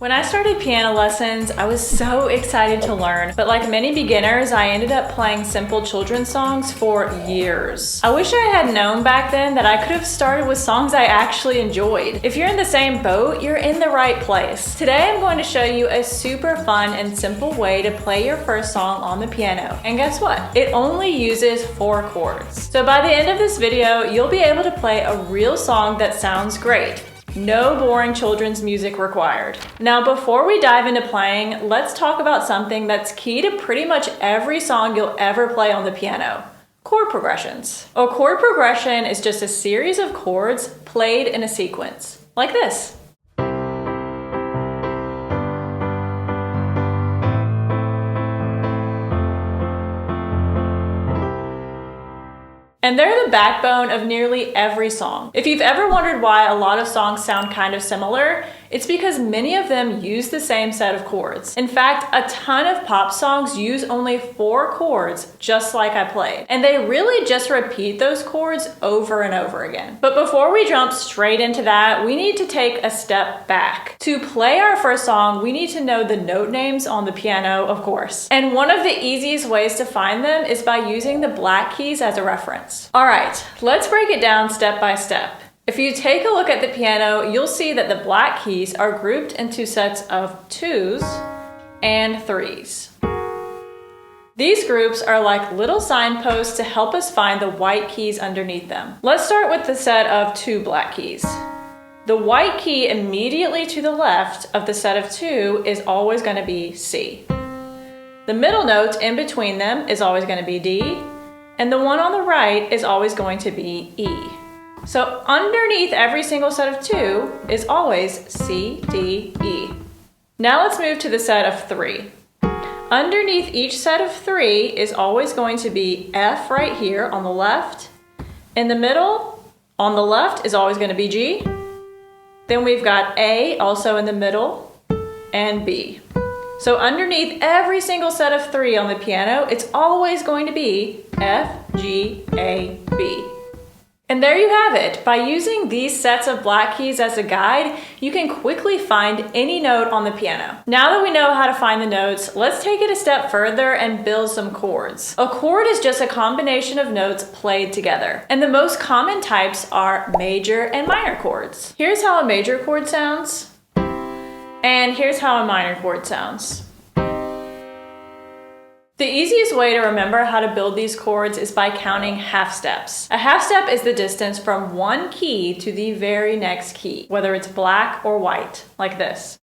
When I started piano lessons, I was so excited to learn, but like many beginners, I ended up playing simple children's songs for years. I wish I had known back then that I could have started with songs I actually enjoyed. If you're in the same boat, you're in the right place. Today I'm going to show you a super fun and simple way to play your first song on the piano. And guess what? It only uses 4 chords. So by the end of this video, you'll be able to play a real song that sounds great. No boring children's music required. Now, before we dive into playing, let's talk about something that's key to pretty much every song you'll ever play on the piano: chord progressions. A chord progression is just a series of chords played in a sequence, like this. And they're the backbone of nearly every song. If you've ever wondered why a lot of songs sound kind of similar, it's because many of them use the same set of chords. In fact, a ton of pop songs use only 4 chords, just like I played. And they really just repeat those chords over and over again. But before we jump straight into that, we need to take a step back. To play our first song, we need to know the note names on the piano, of course. And one of the easiest ways to find them is by using the black keys as a reference. All right, let's break it down step by step. If you take a look at the piano, you'll see that the black keys are grouped into sets of 2s and 3s. These groups are like little signposts to help us find the white keys underneath them. Let's start with the set of 2 black keys. The white key immediately to the left of the set of 2 is always going to be C. The middle note in between them is always going to be D, and the one on the right is always going to be E. So underneath every single set of 2 is always C, D, E. Now let's move to the set of 3. Underneath each set of 3 is always going to be F right here on the left. In the middle, on the left, is always going to be G. Then we've got A also in the middle, and B. So underneath every single set of 3 on the piano, it's always going to be F, G, A, B. And there you have it. By using these sets of black keys as a guide, you can quickly find any note on the piano. Now that we know how to find the notes, let's take it a step further and build some chords. A chord is just a combination of notes played together. And the most common types are major and minor chords. Here's how a major chord sounds. And here's how a minor chord sounds. The easiest way to remember how to build these chords is by counting half steps. A half step is the distance from one key to the very next key, whether it's black or white, like this.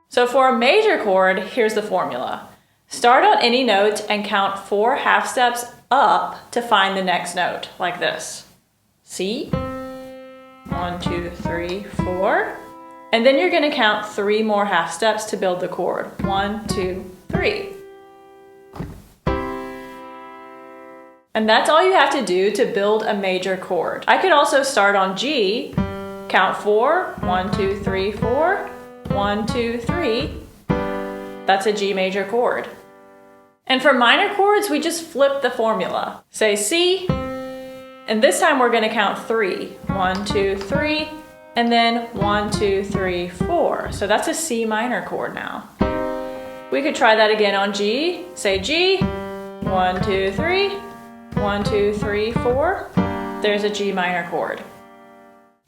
So for a major chord, here's the formula. Start on any note and count 4 half steps up to find the next note, like this. C, 1, 2, 3, 4. And then you're going to count 3 more half steps to build the chord. 1, 2, 3. And that's all you have to do to build a major chord. I could also start on G, count 4, 1, 2, 3, 4, 1, 2, 3. That's a G major chord. And for minor chords, we just flip the formula. Say C, and this time we're going to count 3. 1, 2, 3. And then 1, 2, 3, 4. So that's a C minor chord now. We could try that again on G. Say G, 1, 2, 3, 1, 2, 3, 4. There's a G minor chord.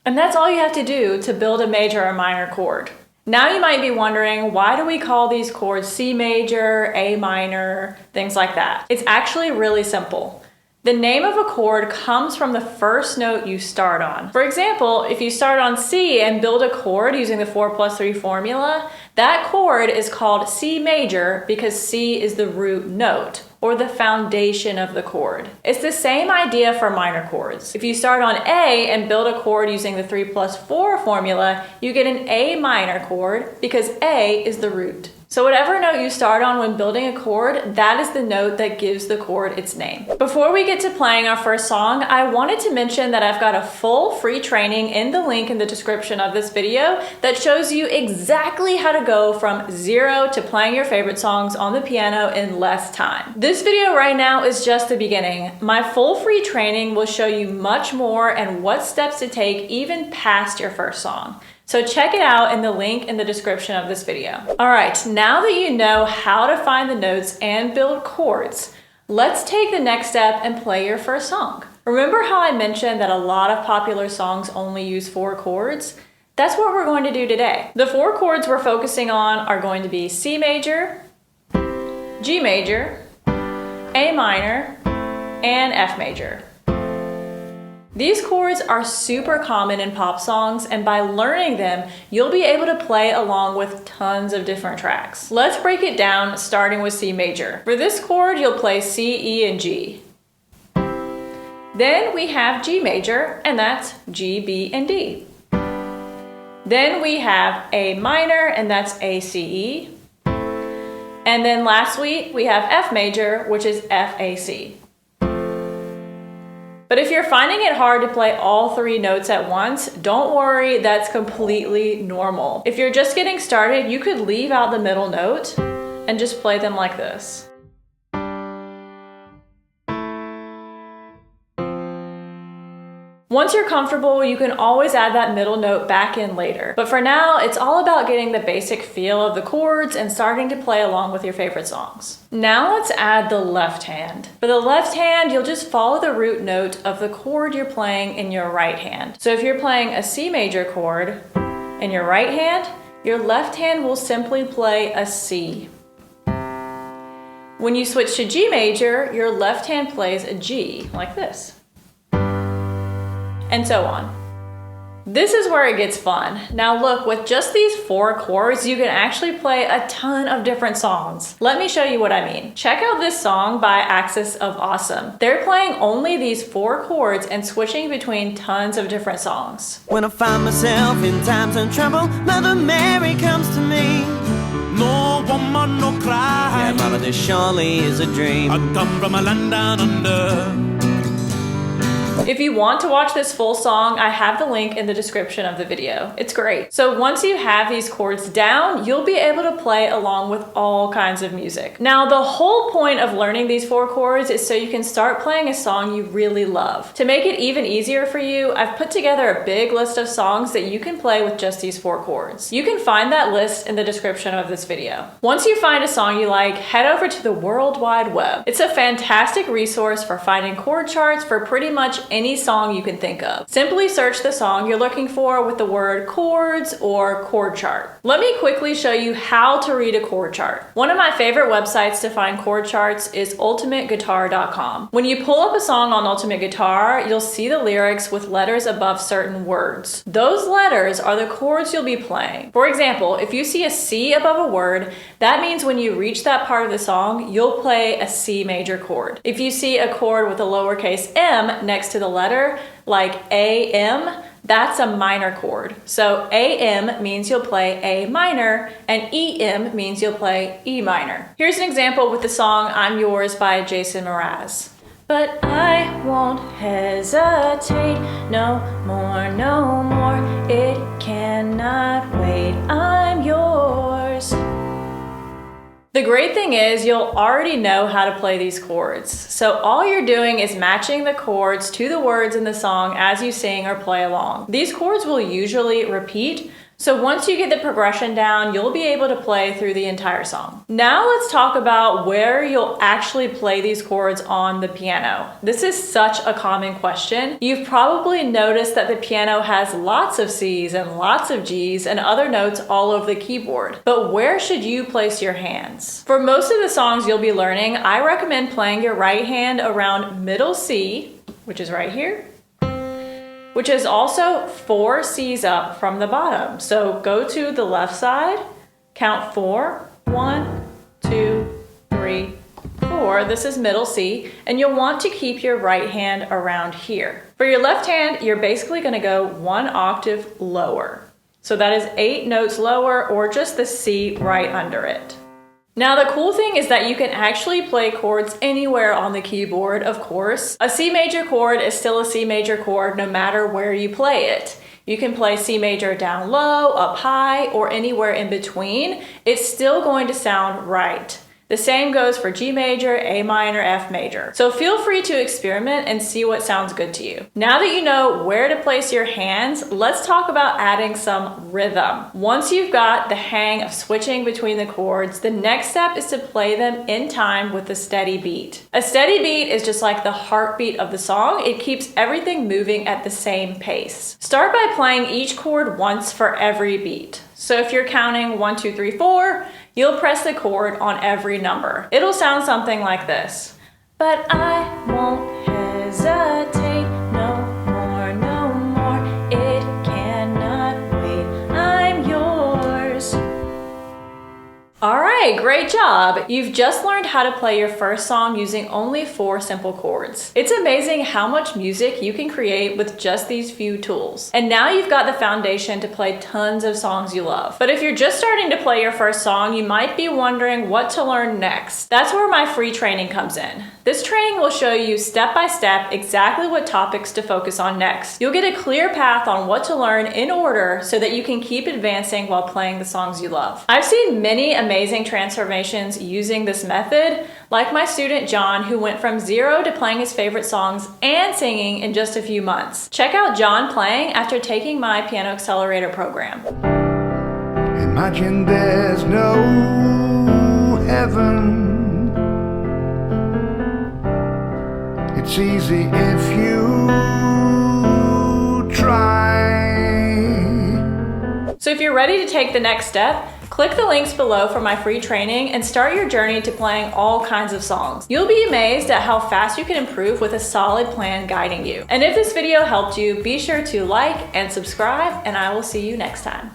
And that's all you have to do to build a major or minor chord. Now you might be wondering, why do we call these chords C major, A minor, things like that? It's actually really simple. The name of a chord comes from the first note you start on. For example, if you start on C and build a chord using the 4+3 formula, that chord is called C major because C is the root note, or the foundation of the chord. It's the same idea for minor chords. If you start on A and build a chord using the 3+4 formula, you get an A minor chord because A is the root. So whatever note you start on when building a chord, that is the note that gives the chord its name. Before we get to playing our first song, I wanted to mention that I've got a full free training in the link in the description of this video that shows you exactly how to go from 0 to playing your favorite songs on the piano in less time. This video right now is just the beginning. My full free training will show you much more and what steps to take even past your first song. So check it out in the link in the description of this video. All right, now that you know how to find the notes and build chords, let's take the next step and play your first song. Remember how I mentioned that a lot of popular songs only use 4 chords? That's what we're going to do today. The 4 chords we're focusing on are going to be C major, G major, A minor, and F major. These chords are super common in pop songs, and by learning them, you'll be able to play along with tons of different tracks. Let's break it down, starting with C major. For this chord, you'll play C, E, and G. Then we have G major, and that's G, B, and D. Then we have A minor, and that's A, C, E. And then lastly, we have F major, which is F, A, C. But if you're finding it hard to play all 3 notes at once, don't worry, that's completely normal. If you're just getting started, you could leave out the middle note and just play them like this. Once you're comfortable, you can always add that middle note back in later. But for now, it's all about getting the basic feel of the chords and starting to play along with your favorite songs. Now let's add the left hand. For the left hand, you'll just follow the root note of the chord you're playing in your right hand. So if you're playing a C major chord in your right hand, your left hand will simply play a C. When you switch to G major, your left hand plays a G, like this. And so on. This is where it gets fun. Now look, with just these 4 chords, you can actually play a ton of different songs. Let me show you what I mean. Check out this song by Axis of Awesome. They're playing only these 4 chords and switching between tons of different songs. When I find myself in times of trouble, Mother Mary comes to me. No woman, no cry. Yeah, Mama, this surely is a dream. I come from a land down under. If you want to watch this full song, I have the link in the description of the video. It's great. So once you have these chords down, you'll be able to play along with all kinds of music. Now, the whole point of learning these 4 chords is so you can start playing a song you really love. To make it even easier for you, I've put together a big list of songs that you can play with just these 4 chords. You can find that list in the description of this video. Once you find a song you like, head over to the World Wide Web. It's a fantastic resource for finding chord charts for pretty much any song you can think of. Simply search the song you're looking for with the word chords or chord chart. Let me quickly show you how to read a chord chart. One of my favorite websites to find chord charts is ultimateguitar.com. When you pull up a song on Ultimate Guitar, you'll see the lyrics with letters above certain words. Those letters are the chords you'll be playing. For example, if you see a C above a word, that means when you reach that part of the song, you'll play a C major chord. If you see a chord with a lowercase m next to the letter, like AM, that's a minor chord. So AM means you'll play A minor, and EM means you'll play E minor. Here's an example with the song I'm Yours by Jason Mraz. But I won't hesitate, no more, no more, it cannot wait, I'm yours. The great thing is you'll already know how to play these chords. So all you're doing is matching the chords to the words in the song as you sing or play along. These chords will usually repeat, so once you get the progression down, you'll be able to play through the entire song. Now let's talk about where you'll actually play these chords on the piano. This is such a common question. You've probably noticed that the piano has lots of C's and lots of G's and other notes all over the keyboard. But where should you place your hands? For most of the songs you'll be learning, I recommend playing your right hand around middle C, which is right here, which is also 4 C's up from the bottom. So go to the left side, count 4, 1, 2, 3, 4. This is middle C, and you'll want to keep your right hand around here. For your left hand, you're basically gonna go 1 octave lower. So that is 8 notes lower, or just the C right under it. Now the cool thing is that you can actually play chords anywhere on the keyboard, of course. A C major chord is still a C major chord no matter where you play it. You can play C major down low, up high, or anywhere in between. It's still going to sound right. The same goes for G major, A minor, F major. So feel free to experiment and see what sounds good to you. Now that you know where to place your hands, let's talk about adding some rhythm. Once you've got the hang of switching between the chords, the next step is to play them in time with a steady beat. A steady beat is just like the heartbeat of the song. It keeps everything moving at the same pace. Start by playing each chord once for every beat. So if you're counting 1, 2, 3, 4, you'll press the chord on every number. It'll sound something like this. But I won't hesitate no more, no more. It cannot wait. I'm yours. All right, great job. You've just learned how to play your first song using only 4 simple chords. It's amazing how much music you can create with just these few tools. And now you've got the foundation to play tons of songs you love. But if you're just starting to play your first song, you might be wondering what to learn next. That's where my free training comes in. This training will show you step by step exactly what topics to focus on next. You'll get a clear path on what to learn in order so that you can keep advancing while playing the songs you love. I've seen many amazing transformations using this method, like my student John, who went from 0 to playing his favorite songs and singing in just a few months. Check out John playing after taking my Piano Accelerator program. Imagine there's no heaven. It's easy if you try. So if you're ready to take the next step, click the links below for my free training and start your journey to playing all kinds of songs. You'll be amazed at how fast you can improve with a solid plan guiding you. And if this video helped you, be sure to like and subscribe, and I will see you next time.